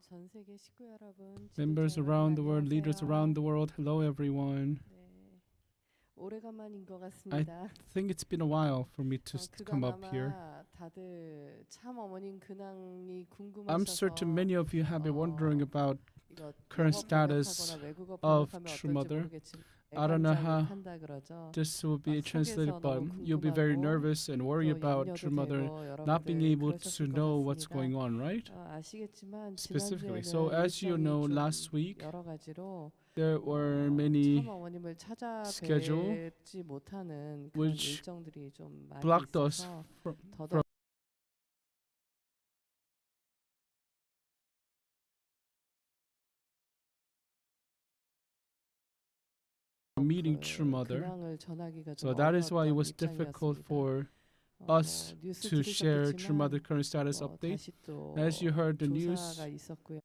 전 세계 식구 여러분, Members 지도자 여러분 around the world, leaders around 안녕하세요. the world, hello everyone. 네, 오래간만인 것 I 같습니다. think it's been a while for me to come 그간 up here. 아마 다들 참 어머님 근황이 I'm certain 궁금하셔서 many of you have been wondering about 이거 current 영어 status 번역하거나 외국어 of 번역하면 True 어떨지 Mother. 모르겠지만 I don't know 애간장이 how 탄다 그러죠. this will be 막 translated, 속에서 but 너무 you'll be very 궁금하고 nervous and worry 또 about 염려도 True Mother 되고 not being 여러분들 able to 그러셨을 것 know what's 같습니다. going on, right? 아시겠지만 Specifically. So 지난주에는 as you 일정이 know, 좀 last week 여러 가지로 there were 참 many 어머님을 schedule 찾아뵙지 못하는 그런 which 일정들이 좀 많이 blocked us 있어서 from 더더욱 meeting True Mother. 근황을 전하기가 좀 So that is why it 어려웠던 was difficult 입장이었습니다. for 뭐 us 뉴스 to share True Mother 들으셨겠지만 current status 뭐 update. 다시 또 As you heard the news, 조사가 있었고요.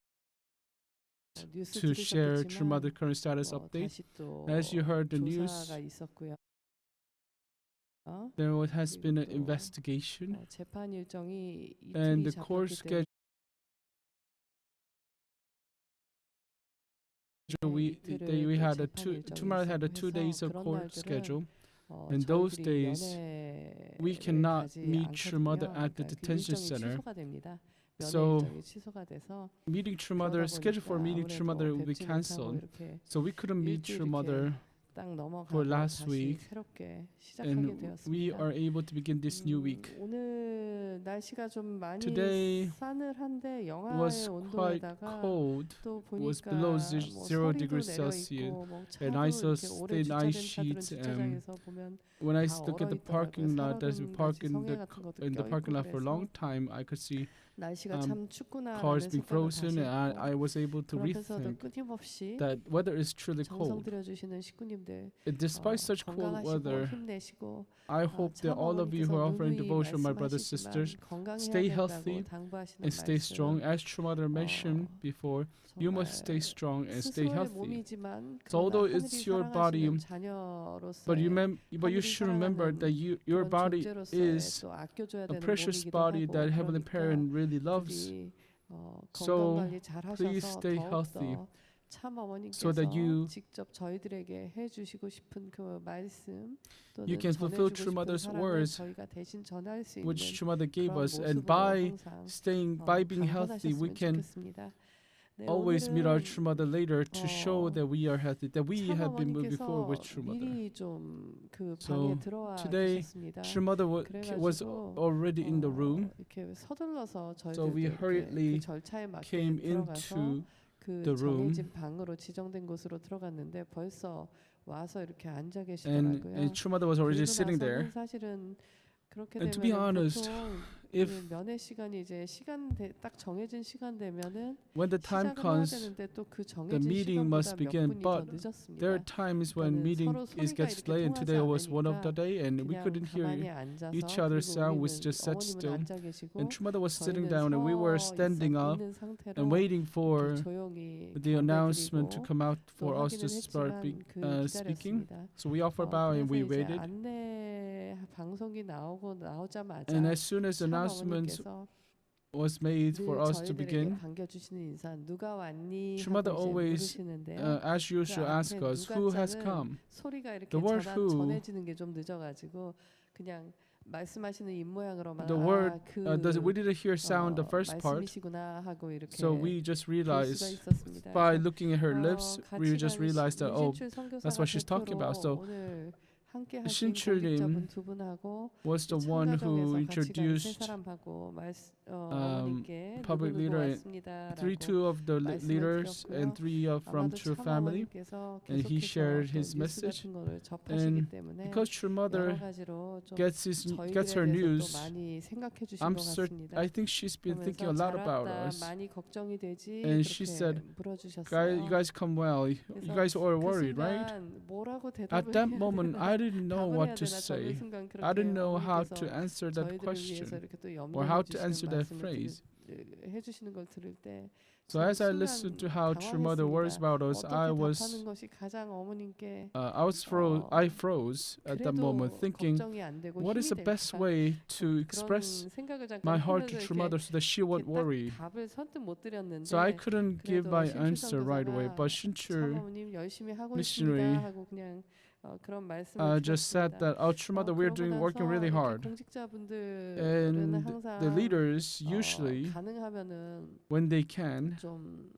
뉴스 to share True Mother 들으셨겠지만 current status 뭐 update. 다시 또 As you heard the news, 조사가 있었고요. there has been an 그리고 또 investigation, 재판 일정이 and 이틀이 the court 잡혔기 때문에 schedule we had a True Mother had a 2 days of court schedule. And those days, we cannot meet True Mother at the detention center. So meeting True Mother, schedule for meeting True Mother will be cancelled. So we couldn't meet True Mother for last week, and we are able to begin this new week. 오늘 날씨가 좀 많이 Today 싸늘한데 was 영하의 quite 온도에다가 cold, 또 was 보니까 below 뭐 0 서리도 degrees 내려 Celsius, 있고 뭐 and 차도 I saw 이렇게 오래 thin ice 주차된 차들은 sheets. 주차장에서 보면 When I 다 look at the 얼어 parking 있더라고요. lot, as we 살얼음 park 같이 성에 같은 것도 in the 껴있고 parking lot for a long 그래서 time, I could see 날씨가 참 춥구나라는 cars being 생각을 frozen, 다시 and 했고 I was able to 그러면서도 rethink 끊임없이 that weather is truly 정성 cold. 들여주시는 식구님들 Despite such cold 건강하시고 weather, 힘내시고 I hope that 참 all of you who are offering 누누이 devotion, my brothers and sisters, 말씀하시지만 stay 건강해야 healthy 된다고 당부하시는 and stay strong. 말씀 As True Mother mentioned before, you 정말 must stay strong and stay 스스로의 healthy. 몸이지만 So although 그러나 it's 하늘이 your body, 사랑하시는 자녀로서의 but you should remember that your 그런 body 존재로서의 is 또 아껴줘야 a 되는 precious 몸이기도 body 하고 that Heavenly 그러니까 Parent really loves. 부디 So 건강관리 잘 please 하셔서 stay healthy 더욱더 참 so that 어머님께서 you 직접 저희들에게 해주시고 싶은 그 말씀 또는 can fulfill 전해주고 True 싶은 Mother's 사랑을 words 저희가 대신 전할 수 있는 which True Mother gave 그런 us, and 모습으로 by 항상 being healthy, we 강건하셨으면 can 좋겠습니다. 네, always meet our 오늘은 True Mother later to show that we are healthy, that we 참 have been moving forward with 어머니께서 True Mother. 미리 좀 그 So 방에 들어와 today, 계셨습니다. True Mother was 그래가지고 already in the room, 이렇게 서둘러서 so we 저희들도 이렇게 hurriedly 그 절차에 맞게 came 들어가서 into 그 the room, 정해진 방으로 지정된 곳으로 들어갔는데 벌써 와서 이렇게 앉아 and 계시더라고요. True Mother was already 그리고 sitting 나서는 there. 사실은 그렇게 And to be 되면 honest, 보통 if 그 면회 시간이 이제 딱 정해진 시간 되면은 when the time 시작을 해야 comes, 되는데 또 그 the 정해진 meeting 시간보다 must 몇 begin. 분이 더 But 늦었습니다. there are times when 그러니까는 meeting 서로 소리가 gets 이렇게 delayed, and 통하지 today was one of the 않으니까 day, and we 그냥 couldn't hear 가만히 앉아서 each other's 그리고 sound. We 우리는 just sat 어머님은 still, 앉아 계시고 and True Mother was sitting 저희는 down, and we were 서 standing up 있는 상태로 and waiting 이렇게 for 조용히 the announcement to 경배드리고 come out 또 for us to 하기는 start 했지만 speaking. 기다렸습니다. So we offered bow and we 그래서 이제 waited. 안내 방송이 나오자마자 And as soon as the 참 announcement 어머니께서 was made for 늘 us to 저희들에게 begin, 반겨주시는 인사 누가 왔니 True Mother 하고 이제 always, 물으시는데요. as usual, 그 ask 앞에 us, who has 누가자는 come? 소리가 이렇게 The word who, 전해지는 게 좀 늦어가지고 그냥 말씀하시는 입 모양으로만 the word, 그 we didn't hear sound the first part, 말씀이시구나 하고 이렇게 so we just 볼 수가 realized 있었습니다. by 그래서 looking at her lips, we 같이 just 간 realized that, oh, 이신출 that's 선교사가 what she's talking about. So 대표로 오늘 함께 하신 신출님 공직자분 두 분하고 was the one who 청가정에서 같이 간 세 introduced 사람하고 어머니께 public 누구누구 leader and 왔습니다라고 two of the 말씀을 leaders 드렸고요. and three from 아마도 True 참 Family, 어머니께서 and he 계속해서 shared 또 his 뉴스 message. 같은 거를 접하시기 And 때문에 because True 여러 Mother 가지로 좀 gets her 저희들에 대해서 news, 또 많이 생각해 주신 I'm 것 certain, 같습니다. I think she's been thinking a 그러면서 lot about 잘 us. 왔다 많이 걱정이 되지 And she 그렇게 said, you 물어주셨어요. guys come well. You 그래서 guys are 그 worried, right? 순간 뭐라고 At 대답을 that 해야 moment, 되나 I didn't know 답을 what 해야 to 되나 저는 say. 순간 I 그렇게 didn't know how to 어머니께서 answer that 저희들을 위해서 question 이렇게 또 or how 염려해 to answer 주시는 that 말씀을 phrase. 해주시는 걸 들을 때 So as I listened to how True Mother worries about us, I 답하는 것이 가장 어머님께 I froze at that moment, 그래도 thinking, 걱정이 안 되고 what is 힘이 the best 될까? way to express 그런 생각을 my 잠깐 heart 하면서 to True 이렇게 Mother so that she won't 딱 worry? 답을 선뜻 못 드렸는데 So I couldn't give 그래도 my 신출 answer right away, but 선교사가 신출 참어머님 열심히 하고 missionary 있습니다 하고 그냥 그런 말씀을 just said 드렸습니다. that, oh, True Mother, we're 그러고 working 나서 really 이렇게 hard. 공직자분들은 And 항상 the leaders usually, 가능하면은 when they can, 좀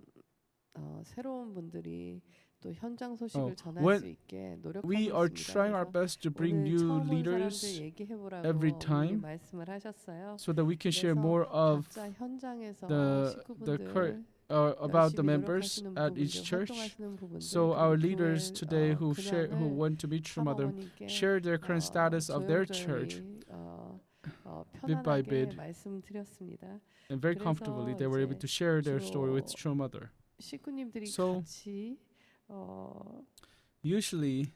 새로운 분들이 또 현장 소식을 전할 when 수 있게 노력하고 we are 있습니다. trying our 그래서 best to bring 오늘 new 처음 온 leaders 사람들 얘기해보라고 every 어머님이 time 말씀을 하셨어요. so that we can share 그래서 more of 각자 현장에서 the 식구분들 about the 열심히 members 노력하시는 at each 부분들, church. 활동하시는 부분들, So our 그리고 leaders 교회, today who 근황을 went to meet True Mother 참어머니께 share their current status of their church bit by 편안하게 bit, 말씀드렸습니다. and very 그래서 comfortably they were able 이제 to share their story with 주로 True Mother. 식구님들이 So 같이 usually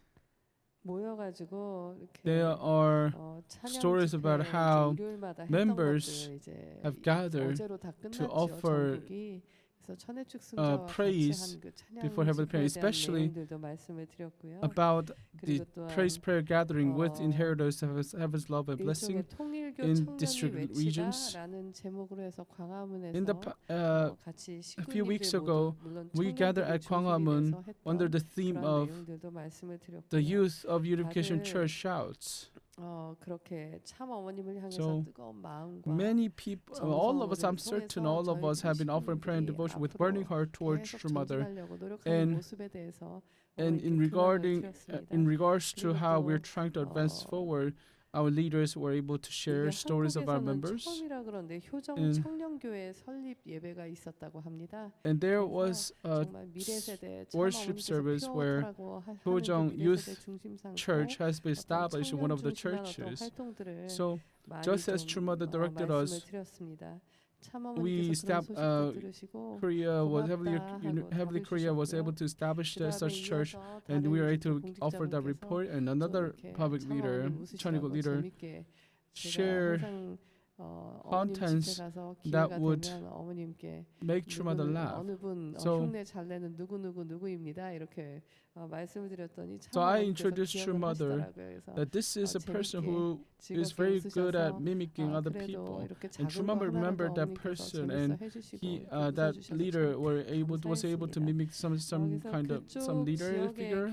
모여가지고 이렇게 there are 찬양 stories 집회 about 이제 how 일요일마다 했던 members 것들 이제 have gathered 어제로 다 끝났죠. to offer 전국이. 그래서 천혜축 승자와 praise 같이 한 그 찬양 before Heavenly 집회에 Prayer, 대한 especially 내용들도 말씀을 드렸고요. about the 그리고 또한 praise prayer gathering with 어, inheritors of Heaven's love and blessing. 일종의 통일교 in 청년이 district regions. 외치다라는 제목으로 해서 광화문에서 In the 같이 a few weeks 식구님들 ago, 모두 물론 we gathered at 청년들이 Gwanghwamun 중심이 돼서 under 했던 the theme 그런 of 내용들도 말씀을 드렸고요. the youth of Unification 다들 Church shouts. 그렇게 참 어머님을 향해서 So 뜨거운 마음과 many people, all of us, I'm 정성을 certain all of us have been offering prayer and devotion with burning heart towards 계속 True Mother. 전진하려고 노력하는 And- 모습에 대해서 And 어머니께 in 근황을 regards to 그리고 how 또, we're trying to advance 어, forward, our leaders were able to share 이게 stories of our 한국에서는 members. 처음이라 그런데 효정 And- 청년교회 설립 예배가 있었다고 합니다. And there 그래서 was a 정말 미래세대 worship service where 효정 Youth church has been established in one of the churches. So just as True Mother directed us, we Korea was Heavenly Korea was able to establish such church, and we were able to offer that report. And another public leader, Chanigo leader, share contents that would make True Mother laugh. 어느 분 So- 흉내 잘 내는 누구입니다. 이렇게 말씀을 드렸더니 참 So I 어머니께서 introduced True 기억을 Mother 하시더라고요. 그래서 that this is a person who 즐겁게 is very good at 웃으셔서 mimicking other 그래도 people. 이렇게 And 작은 True 거 Mother 하나라도 remembered that 어머니께서 person, 재밌어 and 해주시고 that 웃어주셔서 leader 참 was able to 감사했습니다. mimic some 그래서 kind of some 그쪽 leader 지역의 figure.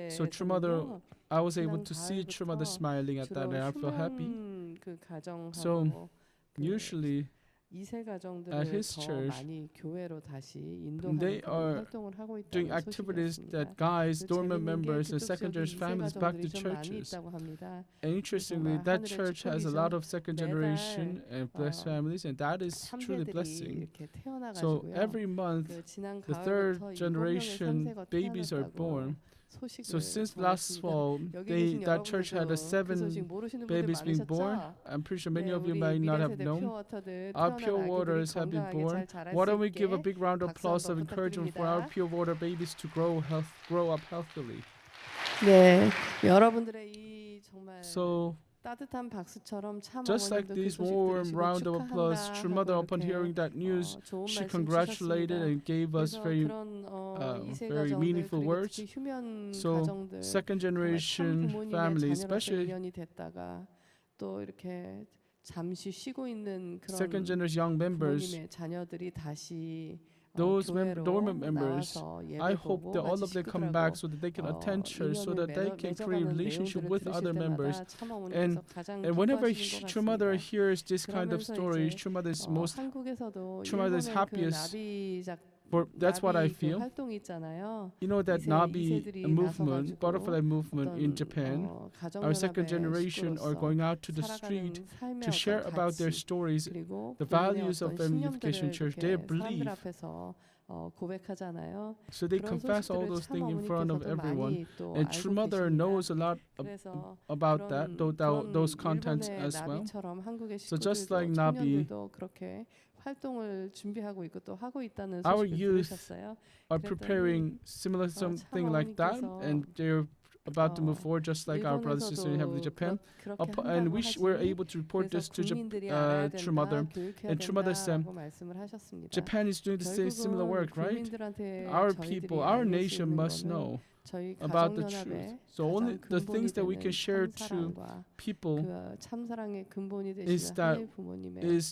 So True Mother, 교회에서는요, I was able 지난 to see True Mother 가을부터 smiling at that, 주로 and I felt happy. 휴면 그 가정하고 So, 그 Usually, 2세 가정들을 at his 더 church, 많이 교회로 다시 인도하는 they 그런 are 활동을 하고 doing 있다는 activities 소식이었습니다. that guides 그리고 dormant 재밌는 게 members and 그쪽 second 지역에 generation 2세 families back to 가정들이 좀 많이 churches. 있다고 합니다. And interestingly, 정말 that 하늘의 church has a 축복이죠. lot of second generation and blessed 어, families, and that is truly 삼세들이 blessing. 이렇게 So 태어나가지고요. every month, 그 지난 the 가을부터 third 7명의 generation 삼세가 babies are 태어났다고 born. 소식을 So since last 전했습니다. fall, 여기 계신 that church had a 여러분들도 그 7 소식 모르시는 분들 babies being born. 많으셨죠? I'm pretty sure many 네, of you 우리 might not have 미래세대 known. 퓨어워터들 Our 태어난 pure 아기들이 waters have been 건강하게 born. 잘 자랄 Why 수 don't we give a 있게 big round of 박수 applause 한번 of encouragement for our 부탁드립니다. pure water babies to grow up healthily. 네, 여러분들의 이 정말 So 따뜻한 박수처럼 참 just like 어머님도 그 this 소식 warm 들으시고 round of applause, 축하한다 True Mother, 하고 upon 이렇게 hearing that news, 좋은 she 말씀 congratulated 주셨습니다. and gave us 그래서 very 그런 이세 very 가정들 meaningful 그리고 words. 특히 휴면 So 가정들 second 정말 참 generation 부모님의 families, 자녀로서 especially 1년이 됐다가 또 이렇게 잠시 쉬고 있는 second 그런 generation young members, 부모님의 자녀들이 다시 those 교회로 dormant members, 나와서 I 예배 hope 보고 that all 같이 of them come 식구들하고 back so that they can attend church, so 인연을 that they can create 맺어가는 relationship 내용들을 with 들으실 other members. 때마다 참 어머니께서 가장 And whenever 기뻐하시는 것 True Mother 같습니다. hears this kind of 그러면서 stories, 이제 True Mother is most 한국에서도 True Mother is 일본의 그 happiest 나비작 that's what I 나비 그 feel. 활동이 있잖아요. You know that Nabi 이세들이 movement, 나서가지고 butterfly movement in 어떤, Japan. 가정 Our second 연합의 generation are 식구로서 going out to the 살아가는 street 삶의 to share 어떤 about their 가치, stories, 그리고 the 본인의 values of 어떤 Unification 신념들을 Church, 이렇게 their 사람들 belief. 앞에서 고백하잖아요. So they 그런 confess all 소식들을 those 참 things in front of 어머니께서도 everyone. 많이 또 And 알고 True Mother 계십니다. knows a lot 그래서 about that, 그런 those contents 일본의 as well. 나비처럼 한국의 So just 식구들도 like Nabi, 청년들도 그렇게 활동을 준비하고 있고 또 하고 있다는 our 소식을 youth 들으셨어요. are 그랬더니 preparing similar something like that, 어머니께서 and they're about to move forward, just like our brothers and sisters in Heavenly Japan. And were able to report this to True Mother. And True Mother said, Japan is doing the same similar work, right? Our people, our nation must know about the truth. So only the things that we can share to people is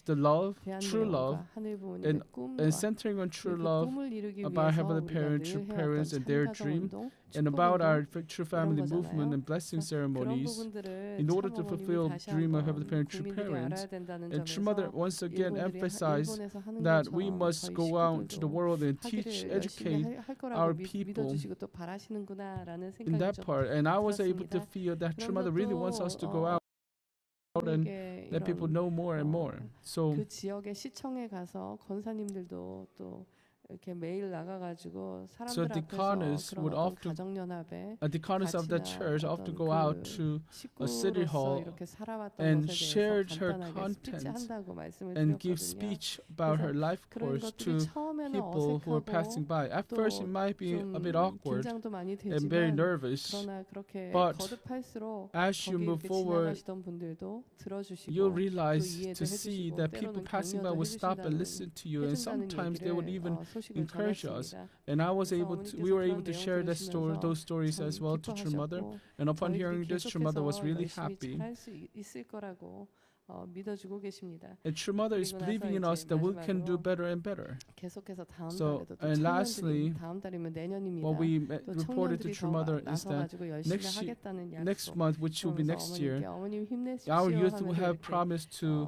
the love, true love, and centering on true love about Heavenly Parents, true parents, and their dream, and about our true family movement and blessing ceremonies, in order to fulfill the dream of Heavenly Parents, true parents. And True Mother once again emphasized that we must go out to the world and teach, educate our people in that part. And I was able to feel that True Mother really wants us to go out and let people know more and more. So 그 지역의 시청에 가서 권사님들도 또 이렇게 매일 나가가지고 사람들 deacons 앞에서 would 그런 often, 가정연합에 deacons of the church often go out to a city hall 이렇게 살아왔던 and 것에 share 대해서 her 간단하게 content 스피치한다고 말씀을 and give 드렸거든요. speech about her life 그런 course 것들이 to 처음에는 people who are passing 어색하고 by. At first, it might be a bit awkward 긴장도 많이 and very 되지만 nervous, 그러나 그렇게 but 거듭할수록 as you 거기 move 이렇게 forward, 지나가시던 분들도 들어주시고 you'll 또 realize 이해도 to see 해주시고 that people 때로는 passing by 격려도 will stop and 해주신다는 listen to you, and 해준다는 sometimes they would even 얘기를 소식을 encourage us. 전했습니다. And I was 그래서 able to, 어머니께서 we were 그런 able to 내용 share that 들으시면서 those stories 참 as well to True Mother. 기뻐하셨고 And upon 저희들이 hearing this, True Mother was 계속해서 really 열심히 happy. 잘할 수 있을 거라고 믿어주고 계십니다. And True Mother is 그리고 believing in 나서 us 이제 that we can do 마지막으로 better and better. 계속해서 다음 So, 달에도 또 and lastly, 청년들이 다음 달이면 내년입니다. What we 또 reported to 청년들이 True 더 Mother is that 나서가지고 열심히 next 하겠다는 next 약속. month, which will be 그러면서 next year, 어머니께 어머님 힘내십시오 our youth will 하면서 have 이렇게, promised to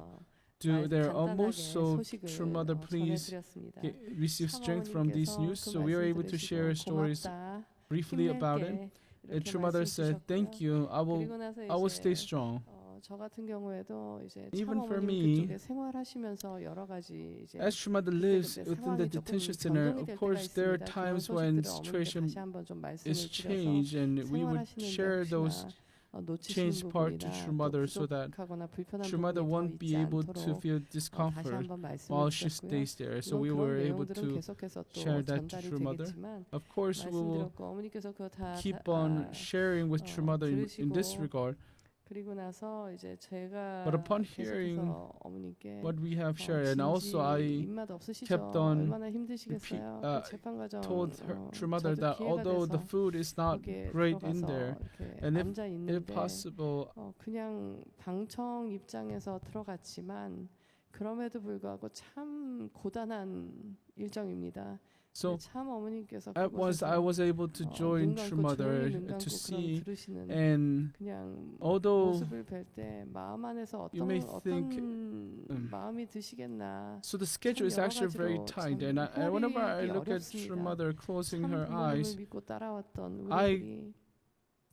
do their utmost. So True Mother, please 전해드렸습니다. receive strength from these news. So we were able to share stories 고맙다, briefly about it. 힘낼게, And 이렇게 True Mother said, 말씀 "Thank 주셨고요. you. I 그리고 나서 will stay 이제 strong." 저 같은 경우에도 이제 Even for 참어머님 me, 그쪽에 생활하시면서 여러 가지 이제 As True Mother lives 그때 within the 상황이 조금 detention center, 변동이 of 될 때가 course there are 있습니다. 그런 times when 소식들을 어머니께 situation 다시 한번 좀 말씀을 is 드려서 changed, and we would 생활하시는데 share those 혹시나 놓치시는 changed part to 부분이나 True 또 Mother so that 부족하거나 불편한 True Mother 부분이 더 won't be 있지 able to 않도록 feel 다시 discomfort 한번 말씀을 while she 드렸고요. stays there. So 물론 we 그런 were able 내용들은 to 계속해서 또 share that to 전달이 True Mother. 되겠지만 Of course, we will 말씀드렸고 어머니께서 그거 다 keep on sharing with True Mother in this 들으시고 regard. 그리고 나서 이제 제가 But upon hearing 계속해서 어머니께 what we have shared, and also I 입맛 없으시죠? kept on 얼마나 힘드시겠어요? 그 재판 과정 told her, True Mother, 저도 that 기회가 although the 돼서 food is not 거기에 great in 들어가서 there, 이렇게 and 앉아 if 있는데 possible, 그냥 방청 입장에서 들어갔지만 그럼에도 불구하고 참 고단한 일정입니다. so 참 어머님께서 at once I 그곳에서 was able to join 눈 True 감고 Mother 조용히 눈 감고 to 그럼 see, 들으시는 and 그냥 although 모습을 뵐 때 마음 안에서 you may 어떤 think, 마음이 드시겠나. so the schedule is actually very tight, and whenever I look at True Mother closing her eyes, 믿고 따라왔던 I 우리들이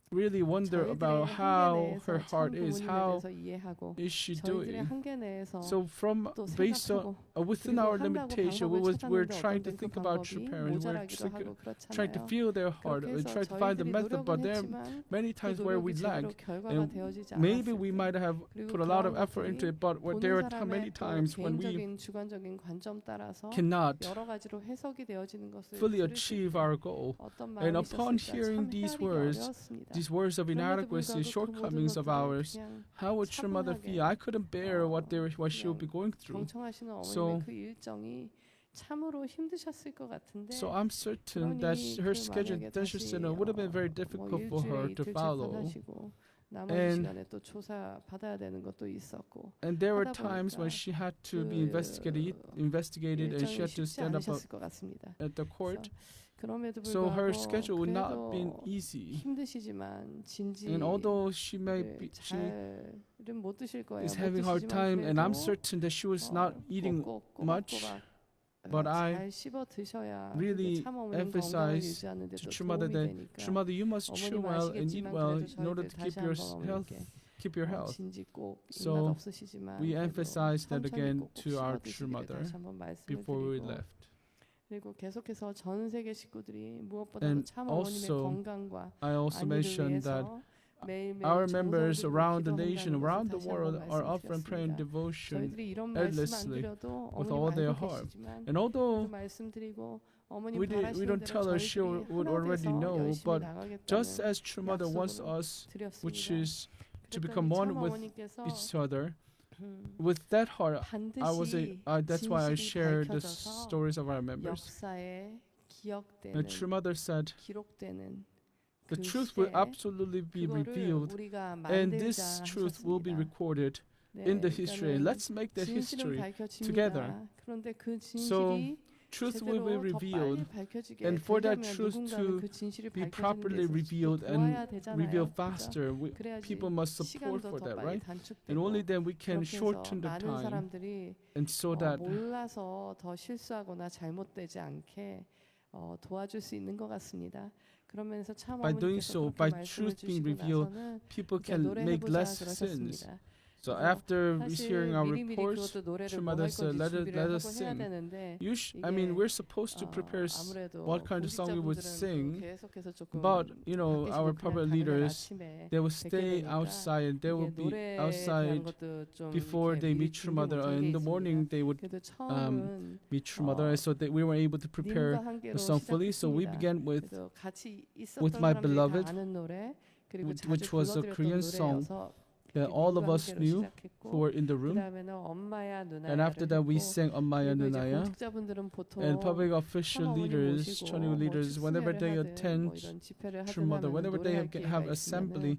really wonder about how her heart is. How 이해하고 is she 저희들의 doing? 한계 내에서 So from 또 based on 생각하고 within 그리고 our 한다고 limitation, 방법을 we're 찾았는데 trying to 어떤 think 그 about 방법이 true parents. We're 모자라기도 하고 trying to 그렇잖아요. feel their heart. 그렇게 We're 해서 trying to find the 저희들이 method, but 노력은 there are 했지만 many 그 times where we 노력이 제대로 lag. 결과가 And 되어지지 maybe 않았을 we 때 might have 그리고 put a lot of 그런 effort into 것들이 it, but 보는 there are 사람의 many 또 times when we 개인적인 주관적인 관점 따라서 cannot 여러 가지로 해석이 되어지는 것을 fully 들을 때 achieve our goal. 어떤 And 마음이 upon 있었을까 hearing 참 these 헤아리기 words, 어려웠습니다. these words of 그럼에도 inadequacy, 불구하고 그 모든 shortcomings of 것들을 ours, 그냥 how would True Mother feel? I couldn't bear what she would be going through. 경청하시는 어머님의 So- 그 일정이 참으로 힘드셨을 것 같은데 So I'm certain that 그러니 her 그 schedule 만약에 detention 다시 center would have been very 뭐 difficult for her 일주일에 to 이틀 follow. 재판하시고 남은 And- 시간에 또 조사 받아야 되는 것도 있었고 And there were 하다 times when 보니까 she had to be 그 investigated, and she 일정이 had to 쉽지 stand up 않으셨을 것 같습니다. at the court. 그럼에도 So her 불구하고 schedule would not 그래도 been easy. 힘드시지만 진지 And although she may be, she 잘은 못 드실 거예요. is 못 having hard 드시지만 time, and I'm 그래도 certain that she was not eating much. But I 잘 씹어 드셔야 really 참 어머님 건강을 emphasize 유지하는 데 to 또 True Mother 도움이 that 되니까. True Mother, you must chew 어머님 well and eat 아시겠지만 well 그래도 in order to 저희들 keep 다시 your 한번 health. 어머님께 Keep your health. 진지 꼭 입맛 So 없으시지만 we 그래도 emphasize that 천천히 again 꼭꼭 to our 씹어 True 드시기를 Mother 다시 한번 말씀을 before we 드리고 left. 그리고 계속해서 전 세계 식구들이 무엇보다도 And 참 어머님의 also, 건강과 I also 안위를 mentioned that 위해서 매일매일 our members 정성을 around the 들이고 nation, 기도한다는 around the 것을 world, 다시 are 한번 offering prayer and 말씀드렸습니다. devotion 저희들이 이런 말씀 안 endlessly 드려도 with 어머님 all their 알고 heart. 계시지만 And although 그 말씀드리고 어머님 we 바라시는 don't 대로 tell her she 저희들이 would 하나 already 돼서 know, 열심히 but just 나가겠다는 as True Mother wants 약속으로 us, which 드렸습니다. is to 그랬더니 become one 참 with 어머니께서 each other. 음, With that heart, I was 반드시 that's why I 진실이 share the 밝혀져서 stories of our members. 역사에 And True 기억되는 Mother said, 기록되는 the 그 truth will 시대에 absolutely be 그거를 revealed, 우리가 and 만들자 this truth will be 하셨습니다. recorded 네, in the history. And 그러니까는 let's make that 진실은 history 밝혀집니다. together. 그런데 그 So 진실이 truth will be 제대로 더 빨리 revealed, 밝혀지게 and for that 되려면 truth 누군가는 to 그 진실이 be 밝혀지는 properly 데서 revealed 도와야 and 되잖아요. revealed 그죠? faster. 그래야지 People must support 시간도 for 더 that, 빨리 right? 단축되고 And only then we can 그렇게 해서 shorten the 많은 time, 사람들이 and so that 몰라서 더 실수하거나 잘못되지 않게 도와줄 수 있는 것 같습니다. 그러면서 참 by doing 어머니께서 so, 그렇게 by 말씀을 truth being 주시고 revealed, 나서는 people 이제 can make 노래해보자 less sins. 그러셨습니다. So 그래서 after 사실 hearing our 미리미리 reports, 그것도 노래를 True 뭐 Mother 할 said, 건지 let 준비를 us 하고 해야 sing. 되는데 I mean, 이게 we're supposed to prepare 아무래도 what kind of song we would 공직자분들은 sing, 계속해서 조금 but you know, 밖에 our 지금 그냥 public 당일 leaders, 아침에 they will 뵙게 stay 되니까 outside, and they will 이게 be 노래에 대한 outside 것도 좀 before 이렇게 they 미리 meet True 준비 Mother. 못한 게 In the 있습니다. morning, they would 그래도 처음은 meet True Mother, so that we were able to prepare 님과 함께로 the song fully. So we 시작했습니다. began with 그래서 같이 있었던 with my 사람들이 beloved, 다 아는 노래 그리고 which 자주 was a 불러드렸던 Korean song 노래여서 that all of 님과 us 함께로 knew 시작했고 who were in the room. 그다음에는 엄마야 And after that, we 누나야를 했고 sang Ommaya 그리고 이제 Nunaya. 공직자분들은 보통 And public official 참어머니 leaders, 모시고 Chinese 뭐 leaders, whenever 축승회를 they 하든 attend 뭐 이런 집회를 True 하든 Mother, 하면 whenever they 노래할 기회가 have 있으면은 assembly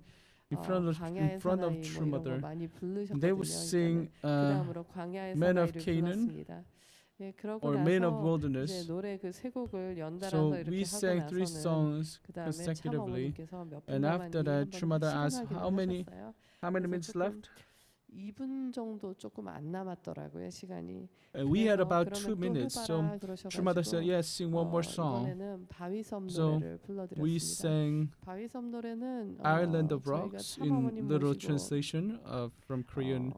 in 광야의 front of 사나이 True 뭐 이런 거 Mother, 많이 they would 부르셨거든요. sing 그다음으로 광야의 Men of 사나이를 Canaan 불렀습니다. 예, 그러고 or Men of 나서 이제 Wilderness. 노래 그 세 곡을 연달아서 So 이렇게 we 하고 sang 3 나서는 songs 그다음에 참 consecutively. 어머니께서 몇 And 분 after 남았니 that, 한번 True Mother asked, 시간 how 확인을 many 하셨어요. minutes 그래서 left? 2분 정도 조금 안 남았더라고요 시간이. And we had 그래서 about 그러면 2 또 minutes. So 해봐라 True Mother said, 그러셔가지고 yes, sing one more song. 이번에는 바위섬 So 노래를 we 불러드렸습니다. sang 바위섬 노래는 Island of 저희가 Rocks 참 in 어머님 literal 모시고 translation from Korean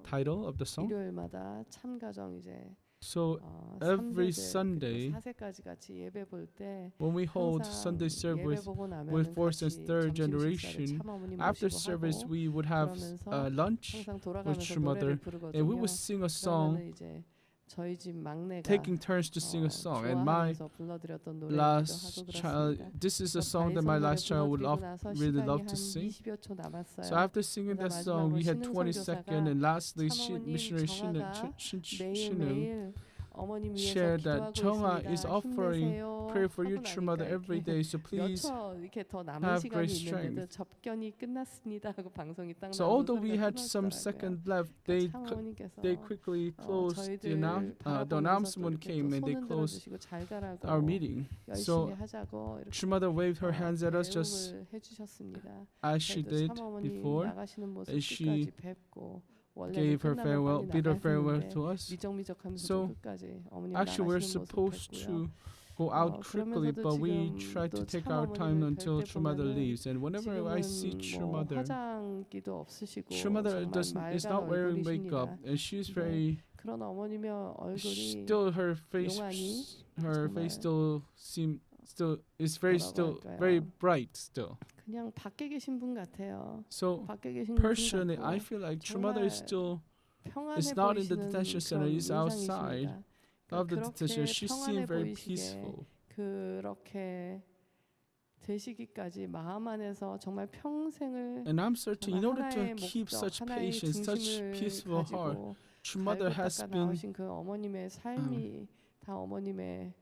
title of the song. 일요일마다 참가정 이제 So every 3세대 Sunday, 4세까지 같이 예배 볼 때 when we hold 항상 Sunday 예배 service 보고 나면은 with fourth and 같이 third 점심 generation, 식사를 참 어머님 after 모시고 service 하고 we would have 그러면서 lunch 항상 with 돌아가면서 True 노래를 Mother, 부르거든요. and we would sing a song, 그러면은 이제 저희 집 막내가 taking turns to sing a song. And my 좋아하면서 불러드렸던 노래기도 last 하고 child, 그렇습니다. this is a 그래서 song that my 바위섬 노래 last child would 불러드리고 나서 really 시간이 love 한 to sing. 20여 초 남았어요. So after singing that 그러다 song, we had 마지막으로 20 신흥 seconds, and lastly, 참 어머님 missionary 정화가 Shinung 매일매일 어머님 위해서 shared that 기도하고 Chongha 있습니다. is offering 힘내세요. prayer for 하고 you, True Mother, 나니까 every 이렇게 day. So please. 몇초 이렇게 더 남은 have 시간이 great 있는데도 strength. 접견이 끝났습니다 하고 방송이 딱 So 나오고 although we 소리가 had some 끊어지더라고요. second left, 참 어머니께서 they quickly closed the 저희들 the 바라보면서 또 announcement 이렇게 came 또 and they 손 closed 흔들어주시고 잘 가라고 our meeting. 열심히 So 하자고 이렇게 True Mother waved her hands at us just 배웅을 해주셨습니다. as she 저희도 did 참 어머니 before, 나가시는 모습 as she 끝까지 뵙고 원래는 gave her 끝나면 farewell, 빨리 bid her farewell 나가야 to 되는데 us. 미적미적하면서 So, 끝까지 어머님 Actually, we're 나가시는 모습 supposed 뵙고요. to go out quickly, 그러면서도 but we 지금 try to 또 take 참 our time 어머님을 until 뵐 때 True Mother 보면은 leaves. And whenever I see True 지금은 뭐 Mother, 화장기도 없으시고 True Mother 정말 is 맑은 not wearing makeup, 얼굴이십니다. and she's 네. very 그런 어머님의 얼굴이 still her face 정말 still is very 뭐라고 very 할까요? bright still. 그냥 밖에 계신 분 같아요. So 밖에 계신 분 personally, 같고 I feel like True Mother is 정말 still 평안해 it's not in the 보이시는 detention center, 그런 it's outside 인상이십니다. of the 그렇게 detention. She 평안해 seemed very 보이시게 peaceful. 그렇게 되시기까지 마음 안에서 정말 평생을 And I'm certain in order to 하나의 keep 목적, such 하나의 patience, such 중심을 peaceful heart, 가지고 True Mother 갈고 has 닦아 been 나오신 그 어머님의 삶이 다 어머님의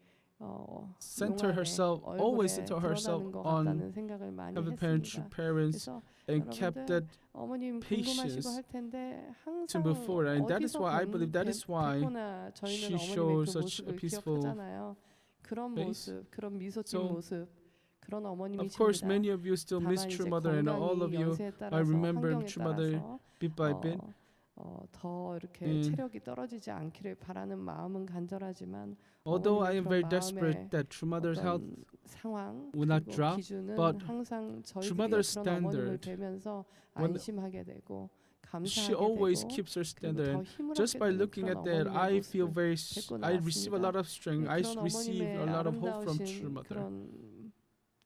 center 용안에, herself, 얼굴에 always center herself 드러나는 것 on 같다는 생각을 많이 have the 했습니다. parents 그래서 and kept 여러분들 that 어머님 patience 궁금하시고 할 텐데 to 항상 move forward. And that is 어디서 why I believe that is why 뵙거나 저희는 she 어머님의 shows 그 such a 모습을 peaceful 기억하잖아요. 그런 face. 모습, 그런 미소 띈 So, 모습, 그런 of course, 어머님이십니다. many of you still miss 다만 True 이제 Mother, and all of 건강이 you 연세에 따라서 I remember 환경에 True Mother 따라서 bit by bit. 더 이렇게 And 체력이 떨어지지 않기를 바라는 마음은 간절하지만 Although I 어머님의 am 그런 very 마음의 desperate that True Mother's health 어떤 상황 will not 그리고 drop, 기준은 but 항상 저희들이 Mother's 그런 어머님을 standard, 뵈면서 when 안심하게 되고 she 감사하게 always 되고 keeps her 그리고 standard. 더 And 힘을 just 얻게 by 되는 looking 그런 at that, 어머님의 I feel 모습을 very, 뵙고 I receive a 나왔습니다. lot of strength. I 그런 receive 어머님의 a lot of hope from 아름다우신 True Mother. 그런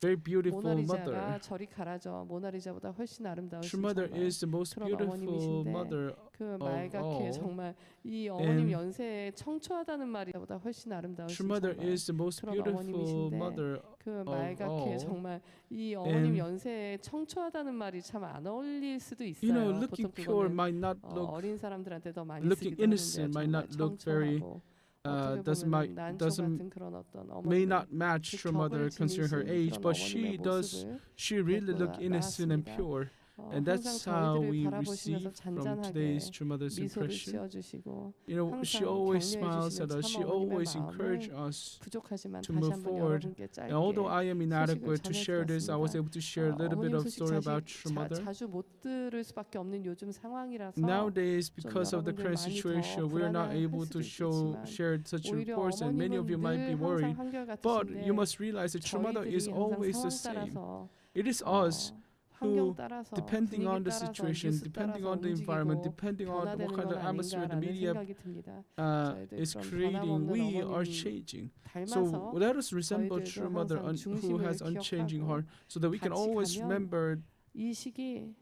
very beautiful 모나리자가 mother. 저리 가라져 모나리자보다 훨씬 아름다우신 True mother 정말 is the most 그런 beautiful 어머님이신데 mother 그 of 말갛게 all. 정말 이 어머님 And 연세에 청초하다는 말이 보다 훨씬 아름다우신 True mother 정말 is the most 그런 beautiful 어머님이신데 mother 그 of 말갛게 all. 정말 이 어머님 And 연세에 청초하다는 말이 참 안 어울릴 수도 You know, 있어요. looking 보통 pure 그거는 might not look 어린 사람들한테 더 많이 looking 쓰기도 하는데요. innocent might 정말 not look very 청초하고 어떻게 doesn't 보면 might 난초 doesn't 같은 그런 어떤 may 어머님 not match 그 true mother 격을 considering her 지니신 age, 그런 but she 어머님의 does. 모습을 She really look 뵙고 innocent and 나왔습니다. pure, and 항상 that's how 저희들을 we 바라보시면서 receive from 잔잔하게 today's true mother's 미소를 impression. 씌워주시고 You know, she 항상 always 격려해 smiles 주시는 at us. 참 She 어머님의 always 마음을 encourages us 부족하지만 to 다시 move 한번 forward. 여러분께 짧게 And although I am inadequate to 소식을 share this, I was 전해 able to share a little bit 어머님 of 소식 story about true mother. 자주 못 들을 수밖에 없는 요즘 상황이라서 Nowadays, 좀 because of the 여러분들 current 많이 더 situation, we are not 불안해할 able to 수도 있겠지만 share such 오히려 reports, and many of you might be 어머님은 늘 worried. 항상 But 한결같으신데 you must realize that true mother is 저희들이 always 항상 the 상황 same. 따라서 It is us 환경 who, 따라서 depending 분위기 on the 따라서 situation, 뉴스 depending 따라서 on the environment, 움직이고 depending on what 변화되는 kind 건 of atmosphere the 아닌가라는 media 생각이 듭니다. is 그런 creating, 변함없는 we are 어머님 changing. 닮아서 So let us resemble 저희들도 true mother 항상 who has 중심을 unchanging 기억하고 heart, so that we can 같이 always 가면 remember 이 시기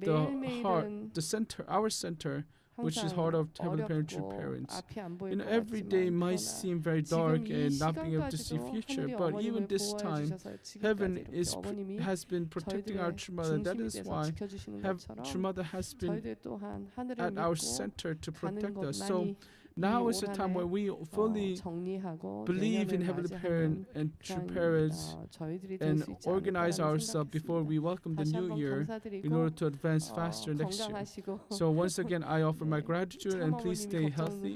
the heart, 매일매일은 the center, our center, which is heart 항상 of heavenly parent, true 어렵고 parents. 앞이 안 보일 You know, 것 every day 같지만 might 그러나 seem very 지금 dark 이 and not being able to see 시간까지도 future, 하늘이 but 어머님을 even this 보호해 time, 주셔서 지금까지 heaven 이렇게 is 어머님이 has been protecting our 저희들의 true mother. That 중심이 is 돼서 why 지켜주시는 것처럼 true mother has been 저희들 또한 하늘을 at our 믿고 center to 가는 protect us. So 것만이 now 이 is the 올 time 한해 where we fully 정리하고 believe in 내년을 heavenly 맞이하는 parent and true 그런 parents 저희들이 될 and 수 있지 organize 않을까라는 ourselves before 생각했습니다. we welcome the 다시 new 한번 year in 감사드리고 order to advance faster next year. 건강하시고 So once again, I offer my gratitude and please stay 참어머님이 healthy.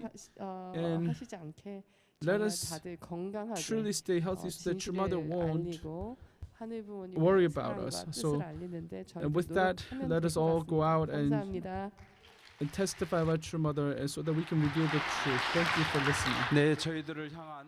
and 하시지 않게 let 정말 us 다들 건강하게 Truly stay healthy so that true mother 진실을 won't 알리고 하늘 부모님의 worry about 사랑과 us. 뜻을 So, 알리는데 and with 저희도 that, 노력하면 let 될 us 것 all go 같습니다. out 감사합니다. and testify about true mother, and so that we can reveal the truth. Thank you for listening. 네, 저희들을 향한